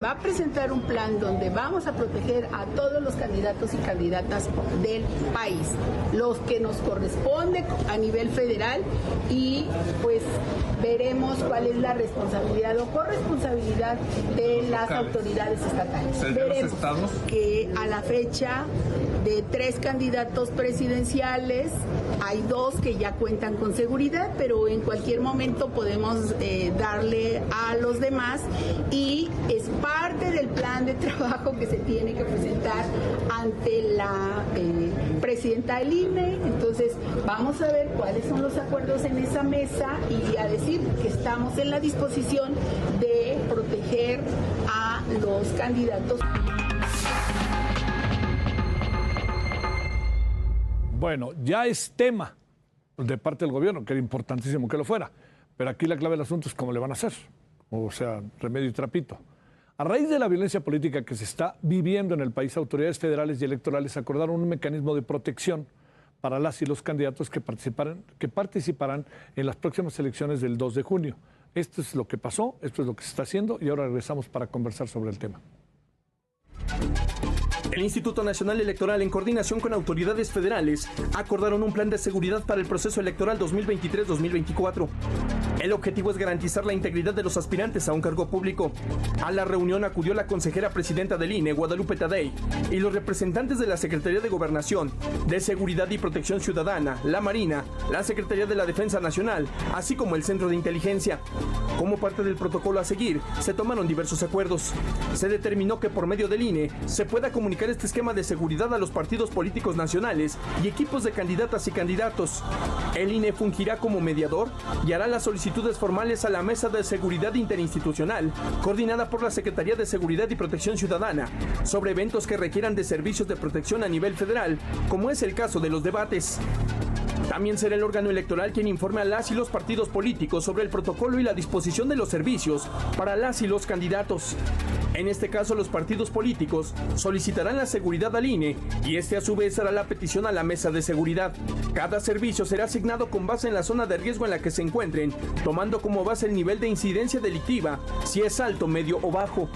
Va a presentar un plan donde vamos a proteger a todos los candidatos y candidatas del país, los que nos corresponde a nivel federal, y pues veremos cuál es la responsabilidad o corresponsabilidad de las autoridades estatales. Veremos que a la fecha de 3 candidatos presidenciales hay 2 que ya cuentan con seguridad, pero en cualquier momento podemos darle a los demás, y es parte del plan de trabajo que se tiene que presentar ante la presidenta del INE. Entonces vamos a ver cuáles son los acuerdos en esa mesa y a decir que estamos en la disposición de proteger a los candidatos. Bueno, ya es tema de parte del gobierno, que era importantísimo que lo fuera, pero aquí la clave del asunto es cómo le van a hacer, o sea, remedio y trapito. A raíz de la violencia política que se está viviendo en el país, autoridades federales y electorales acordaron un mecanismo de protección para las y los candidatos que participarán en las próximas elecciones del 2 de junio. Esto es lo que pasó, esto es lo que se está haciendo, y ahora regresamos para conversar sobre el tema. El Instituto Nacional Electoral, en coordinación con autoridades federales, acordaron un plan de seguridad para el proceso electoral 2023-2024. El objetivo es garantizar la integridad de los aspirantes a un cargo público. A la reunión acudió la consejera presidenta del INE, Guadalupe Tadei, y los representantes de la Secretaría de Gobernación, de Seguridad y Protección Ciudadana, la Marina, la Secretaría de la Defensa Nacional, así como el Centro de Inteligencia. Como parte del protocolo a seguir, se tomaron diversos acuerdos. Se determinó que por medio del INE se pueda comunicar este esquema de seguridad a los partidos políticos nacionales y equipos de candidatas y candidatos. El INE fungirá como mediador y hará las solicitudes formales a la Mesa de Seguridad Interinstitucional, coordinada por la Secretaría de Seguridad y Protección Ciudadana, sobre eventos que requieran de servicios de protección a nivel federal, como es el caso de los debates. También será el órgano electoral quien informe a las y los partidos políticos sobre el protocolo y la disposición de los servicios para las y los candidatos. En este caso, los partidos políticos solicitarán la seguridad al INE y este a su vez hará la petición a la mesa de seguridad. Cada servicio será asignado con base en la zona de riesgo en la que se encuentren, tomando como base el nivel de incidencia delictiva, si es alto, medio o bajo.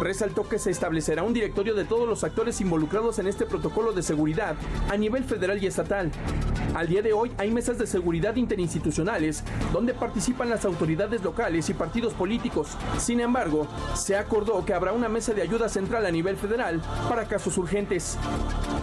Resaltó que se establecerá un directorio de todos los actores involucrados en este protocolo de seguridad a nivel federal y estatal. Al día de hoy hay mesas de seguridad interinstitucionales donde participan las autoridades locales y partidos políticos. Sin embargo, se acordó que habrá una mesa de ayuda central a nivel federal para casos urgentes.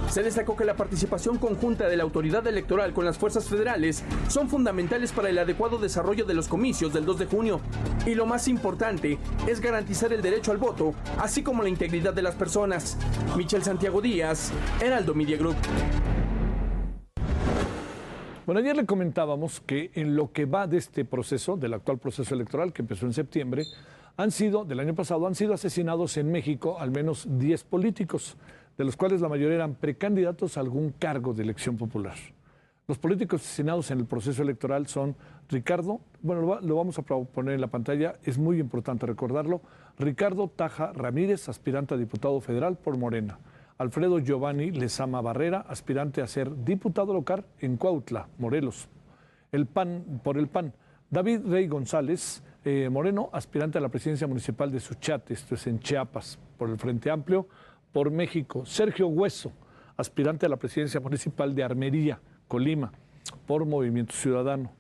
Se destacó que la participación conjunta de la autoridad electoral con las fuerzas federales son fundamentales para el adecuado desarrollo de los comicios del 2 de junio. Y lo más importante es garantizar el derecho al voto, así como la integridad de las personas. Michel Santiago Díaz, Heraldo Media Group. Bueno, ayer le comentábamos que en lo que va de este proceso, del actual proceso electoral que empezó en septiembre, del año pasado, han sido asesinados en México al menos 10 políticos, de los cuales la mayoría eran precandidatos a algún cargo de elección popular. Los políticos asesinados en el proceso electoral son Ricardo, bueno, lo vamos a poner en la pantalla, es muy importante recordarlo, Ricardo Taja Ramírez, aspirante a diputado federal por Morena. Alfredo Giovanni Lezama Barrera, aspirante a ser diputado local en Cuautla, Morelos. Por el PAN. David Rey González Moreno, aspirante a la presidencia municipal de Suchate, esto es en Chiapas, por el Frente Amplio. Por México, Sergio Hueso, aspirante a la presidencia municipal de Armería, Colima, por Movimiento Ciudadano.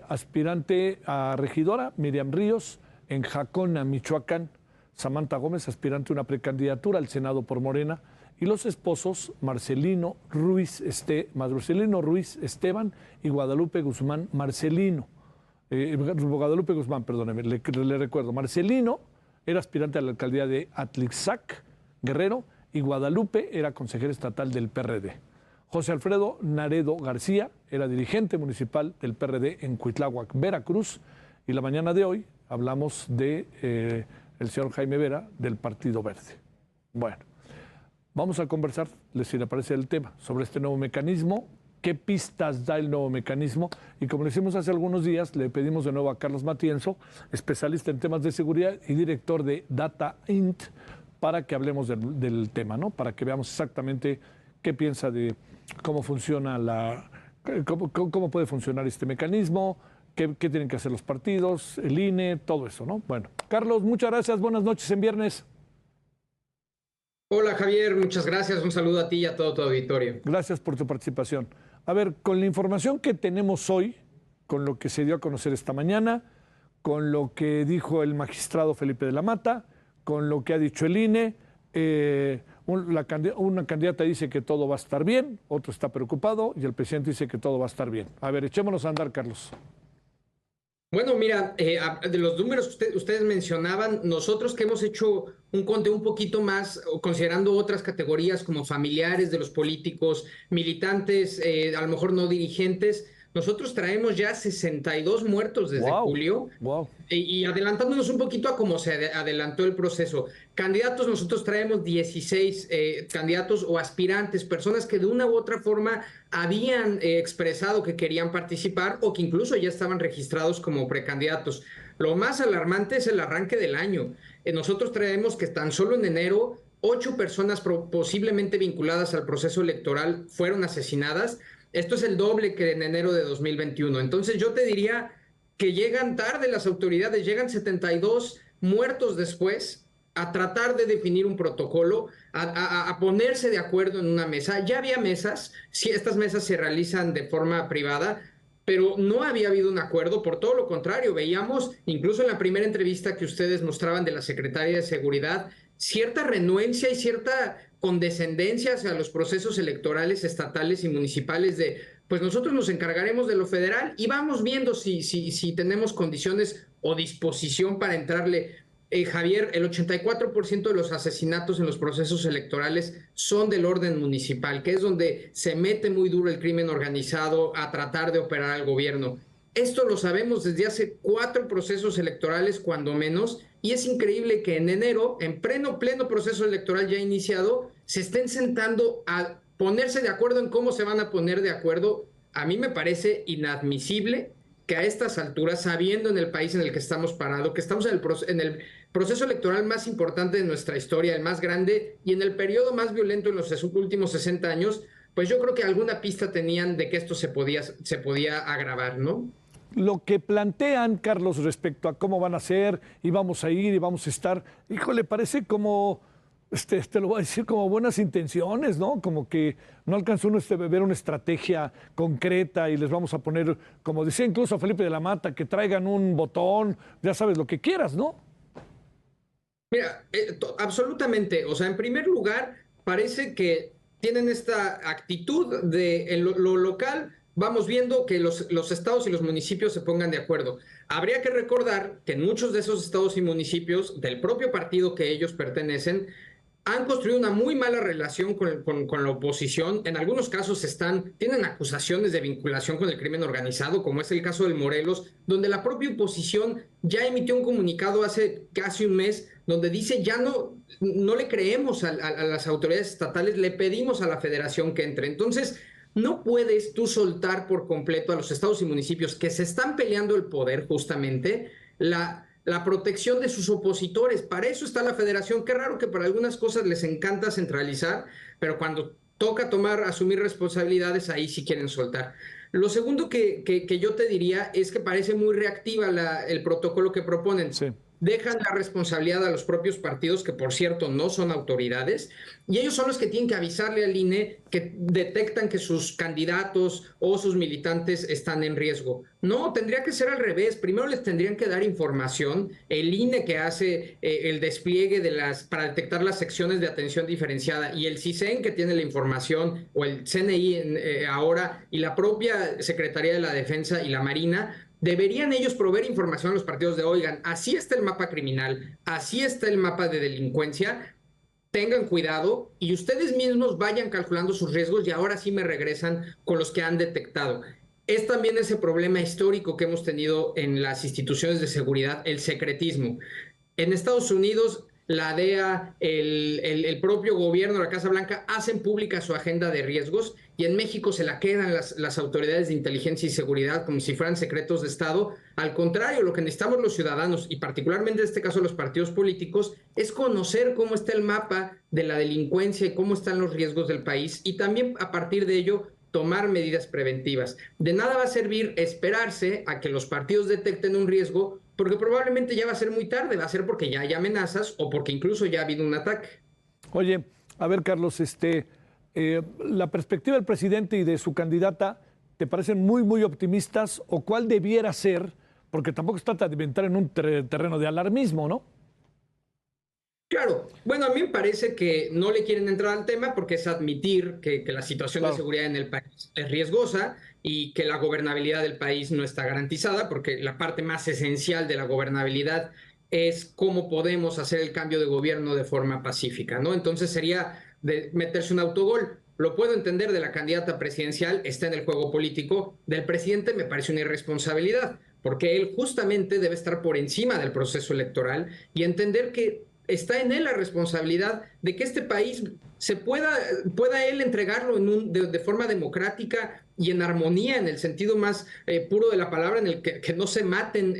Aspirante a regidora, Miriam Ríos, en Jacona, Michoacán. Samantha Gómez, aspirante a una precandidatura al Senado por Morena, y los esposos Marcelino Ruiz Esteban y Guadalupe Guzmán Marcelino. Guadalupe Guzmán, perdóneme, le recuerdo. Marcelino era aspirante a la alcaldía de Atlixac, Guerrero, y Guadalupe era consejera estatal del PRD. José Alfredo Naredo García era dirigente municipal del PRD en Cuitláhuac, Veracruz, y la mañana de hoy hablamos de el señor Jaime Vera, del Partido Verde. Bueno, vamos a conversar, si le parece el tema, sobre este nuevo mecanismo, qué pistas da el nuevo mecanismo, y como le hicimos hace algunos días, le pedimos de nuevo a Carlos Matienzo, especialista en temas de seguridad y director de Data Int, para que hablemos del tema, ¿no? Para que veamos exactamente qué piensa de cómo funciona cómo puede funcionar este mecanismo, qué tienen que hacer los partidos, el INE, todo eso, ¿no? Bueno, Carlos, muchas gracias, buenas noches en viernes. Hola Javier, muchas gracias, un saludo a ti y a todo tu auditorio. Gracias por tu participación. A ver, con la información que tenemos hoy, con lo que se dio a conocer esta mañana, con lo que dijo el magistrado Felipe de la Mata, con lo que ha dicho el INE, una candidata dice que todo va a estar bien, otro está preocupado y el presidente dice que todo va a estar bien. A ver, echémonos a andar, Carlos. Bueno, mira, de los números que ustedes mencionaban, nosotros que hemos hecho un conteo un poquito más, considerando otras categorías como familiares de los políticos, militantes, a lo mejor no dirigentes, nosotros traemos ya 62 muertos desde julio. Wow. Y adelantándonos un poquito a cómo se adelantó el proceso. Candidatos, nosotros traemos 16 candidatos o aspirantes, personas que de una u otra forma habían expresado que querían participar o que incluso ya estaban registrados como precandidatos. Lo más alarmante es el arranque del año. Nosotros traemos que tan solo en enero 8 personas posiblemente vinculadas al proceso electoral fueron asesinadas. Esto es el doble que en enero de 2021. Entonces yo te diría que llegan tarde las autoridades, llegan 72 muertos después a tratar de definir un protocolo, a ponerse de acuerdo en una mesa. Ya había mesas, sí, estas mesas se realizan de forma privada, pero no había habido un acuerdo, por todo lo contrario, veíamos, incluso en la primera entrevista que ustedes mostraban de la Secretaría de Seguridad, cierta renuencia y cierta condescendencia hacia los procesos electorales estatales y municipales de, pues nosotros nos encargaremos de lo federal y vamos viendo si tenemos condiciones o disposición para entrarle. Javier, el 84% de los asesinatos en los procesos electorales son del orden municipal, que es donde se mete muy duro el crimen organizado a tratar de operar al gobierno. Esto lo sabemos desde hace 4 procesos electorales, cuando menos, y es increíble que en enero, en pleno proceso electoral ya iniciado, se estén sentando a ponerse de acuerdo en cómo se van a poner de acuerdo. A mí me parece inadmisible que a estas alturas, sabiendo en el país en el que estamos parados, que estamos en el proceso electoral más importante de nuestra historia, el más grande y en el periodo más violento en los últimos 60 años, pues yo creo que alguna pista tenían de que esto se podía agravar, ¿no? Lo que plantean, Carlos, respecto a cómo van a ser, y vamos a ir y vamos a estar, híjole, parece como, lo voy a decir, como buenas intenciones, ¿no? Como que no alcanzó uno ver una estrategia concreta y les vamos a poner, como decía incluso Felipe de la Mata, que traigan un botón, ya sabes, lo que quieras, ¿no? Mira, absolutamente. O sea, en primer lugar, parece que tienen esta actitud de en lo local. Vamos viendo que los estados y los municipios se pongan de acuerdo. Habría que recordar que en muchos de esos estados y municipios del propio partido que ellos pertenecen han construido una muy mala relación con la oposición. En algunos casos tienen acusaciones de vinculación con el crimen organizado, como es el caso del Morelos, donde la propia oposición ya emitió un comunicado hace casi un mes donde dice ya no le creemos a las autoridades estatales, le pedimos a la federación que entre. Entonces, no puedes tú soltar por completo a los estados y municipios que se están peleando el poder justamente la protección de sus opositores. Para eso está la federación. Qué raro que para algunas cosas les encanta centralizar, pero cuando toca asumir responsabilidades, ahí sí quieren soltar. Lo segundo que yo te diría es que parece muy reactiva el protocolo que proponen. Sí. Dejan la responsabilidad a los propios partidos, que por cierto no son autoridades, y ellos son los que tienen que avisarle al INE que detectan que sus candidatos o sus militantes están en riesgo. No, tendría que ser al revés. Primero les tendrían que dar información, el INE que hace el despliegue para detectar las secciones de atención diferenciada, y el CISEN que tiene la información, o el CNI ahora, y la propia Secretaría de la Defensa y la Marina. Deberían ellos proveer información a los partidos de, oigan, así está el mapa criminal, así está el mapa de delincuencia, tengan cuidado y ustedes mismos vayan calculando sus riesgos y ahora sí me regresan con los que han detectado. Es también ese problema histórico que hemos tenido en las instituciones de seguridad, el secretismo. En Estados Unidos, la DEA, el propio gobierno, la Casa Blanca, hacen pública su agenda de riesgos y en México se la quedan las autoridades de inteligencia y seguridad como si fueran secretos de Estado. Al contrario, lo que necesitamos los ciudadanos, y particularmente en este caso los partidos políticos, es conocer cómo está el mapa de la delincuencia y cómo están los riesgos del país y también a partir de ello tomar medidas preventivas. De nada va a servir esperarse a que los partidos detecten un riesgo, porque probablemente ya va a ser muy tarde, va a ser porque ya hay amenazas o porque incluso ya ha habido un ataque. Oye, a ver, Carlos, la perspectiva del presidente y de su candidata, ¿te parecen muy, muy optimistas? ¿O cuál debiera ser? Porque tampoco se trata de entrar en un terreno de alarmismo, ¿no? Claro, bueno, a mí me parece que no le quieren entrar al tema porque es admitir que la situación de seguridad en el país es riesgosa y que la gobernabilidad del país no está garantizada, porque la parte más esencial de la gobernabilidad es cómo podemos hacer el cambio de gobierno de forma pacífica, ¿no? Entonces sería de meterse un autogol. Lo puedo entender de la candidata presidencial, está en el juego político. Del presidente me parece una irresponsabilidad, porque él justamente debe estar por encima del proceso electoral y entender que está en él la responsabilidad de que este país se pueda él entregarlo de forma democrática y en armonía, en el sentido más puro de la palabra, en el que no se maten,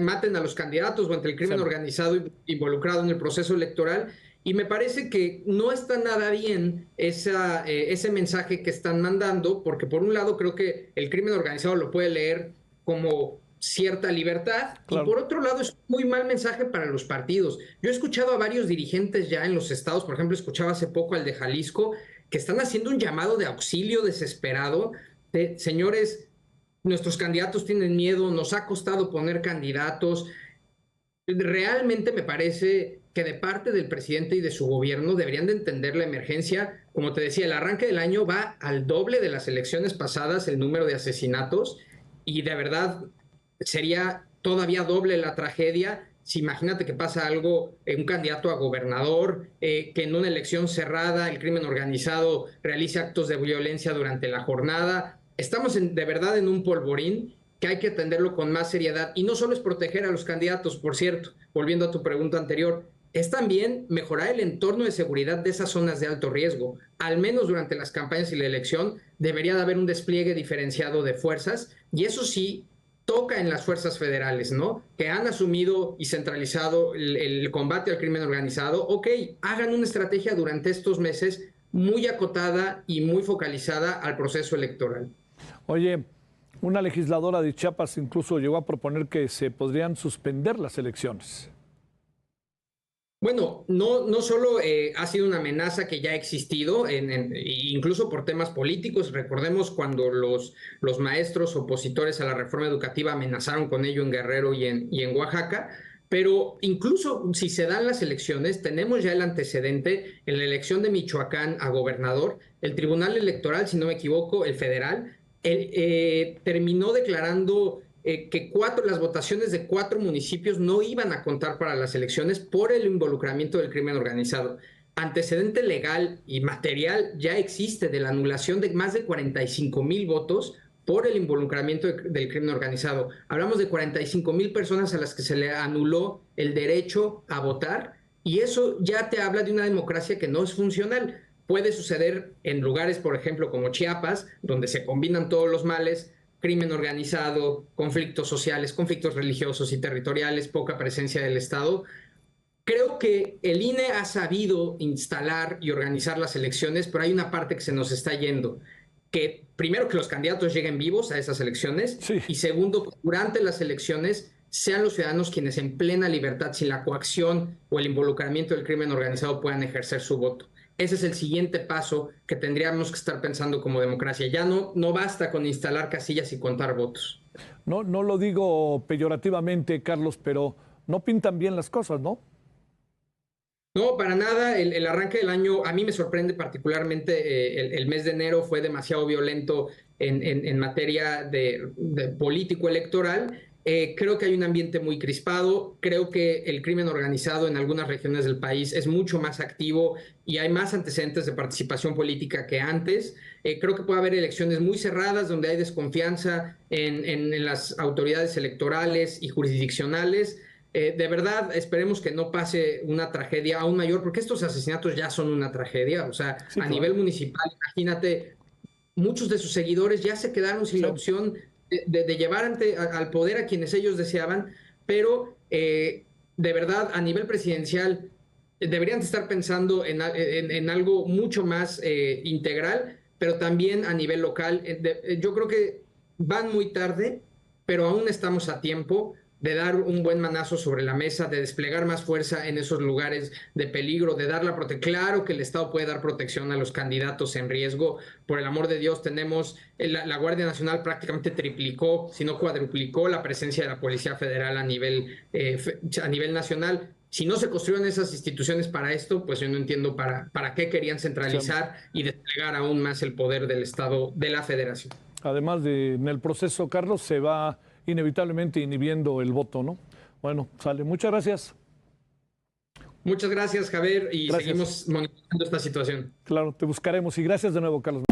maten a los candidatos o ante el crimen organizado involucrado en el proceso electoral. Y me parece que no está nada bien ese mensaje que están mandando, porque por un lado creo que el crimen organizado lo puede leer como cierta libertad, claro, y por otro lado es un muy mal mensaje para los partidos. Yo he escuchado a varios dirigentes ya en los estados, por ejemplo, escuchaba hace poco al de Jalisco, que están haciendo un llamado de auxilio desesperado de, señores, nuestros candidatos tienen miedo, nos ha costado poner candidatos. Realmente me parece que de parte del presidente y de su gobierno deberían de entender la emergencia. Como te decía, el arranque del año va al doble de las elecciones pasadas, el número de asesinatos, y de verdad sería todavía doble la tragedia si imagínate que pasa algo, un candidato a gobernador, que en una elección cerrada el crimen organizado realice actos de violencia durante la jornada. Estamos de verdad en un polvorín que hay que atenderlo con más seriedad. Y no solo es proteger a los candidatos, por cierto, volviendo a tu pregunta anterior, es también mejorar el entorno de seguridad de esas zonas de alto riesgo. Al menos durante las campañas y la elección debería de haber un despliegue diferenciado de fuerzas, y eso sí toca en las fuerzas federales, ¿no? Que han asumido y centralizado el combate al crimen organizado. Ok, hagan una estrategia durante estos meses muy acotada y muy focalizada al proceso electoral. Oye, una legisladora de Chiapas incluso llegó a proponer que se podrían suspender las elecciones. Bueno, no solo ha sido una amenaza que ya ha existido, incluso por temas políticos. Recordemos cuando los maestros opositores a la reforma educativa amenazaron con ello en Guerrero y en Oaxaca, pero incluso si se dan las elecciones, tenemos ya el antecedente en la elección de Michoacán a gobernador. El Tribunal Electoral, si no me equivoco, el federal, terminó declarando que las votaciones de 4 municipios no iban a contar para las elecciones por el involucramiento del crimen organizado. Antecedente legal y material ya existe de la anulación de más de 45,000 votos por el involucramiento del crimen organizado. Hablamos de 45,000 personas a las que se le anuló el derecho a votar, y eso ya te habla de una democracia que no es funcional. Puede suceder en lugares, por ejemplo, como Chiapas, donde se combinan todos los males: crimen organizado, conflictos sociales, conflictos religiosos y territoriales, poca presencia del Estado. Creo que el INE ha sabido instalar y organizar las elecciones, pero hay una parte que se nos está yendo. Que primero, que los candidatos lleguen vivos a esas elecciones, sí, y segundo, que durante las elecciones sean los ciudadanos quienes en plena libertad, sin la coacción o el involucramiento del crimen organizado, puedan ejercer su voto. Ese es el siguiente paso que tendríamos que estar pensando como democracia. Ya no basta con instalar casillas y contar votos. No lo digo peyorativamente, Carlos, pero no pintan bien las cosas, ¿no? No, para nada. El arranque del año a mí me sorprende particularmente. El mes de enero fue demasiado violento en materia de político electoral. Creo que hay un ambiente muy crispado. Creo que el crimen organizado en algunas regiones del país es mucho más activo y hay más antecedentes de participación política que antes. Creo que puede haber elecciones muy cerradas donde hay desconfianza en las autoridades electorales y jurisdiccionales. De verdad, esperemos que no pase una tragedia aún mayor, porque estos asesinatos ya son una tragedia. O sea, sí, a nivel municipal, imagínate, muchos de sus seguidores ya se quedaron sin la opción de llevar al poder a quienes ellos deseaban, pero de verdad, a nivel presidencial, deberían estar pensando en algo mucho más integral. pero también a nivel local. Yo creo que van muy tarde, pero aún estamos a tiempo de dar un buen manazo sobre la mesa, de desplegar más fuerza en esos lugares de peligro, de dar la protección. Claro que el Estado puede dar protección a los candidatos en riesgo. Por el amor de Dios, tenemos, la Guardia Nacional prácticamente triplicó, si no cuadruplicó, la presencia de la Policía Federal a nivel nacional. Si no se construyeron esas instituciones para esto, pues yo no entiendo para qué querían centralizar y desplegar aún más el poder del Estado, de la Federación. Además de en el proceso, Carlos, se va inevitablemente inhibiendo el voto, ¿no? Bueno, sale. Muchas gracias. Muchas gracias, Javier, y gracias. Seguimos monitoreando esta situación. Claro, te buscaremos y gracias de nuevo, Carlos.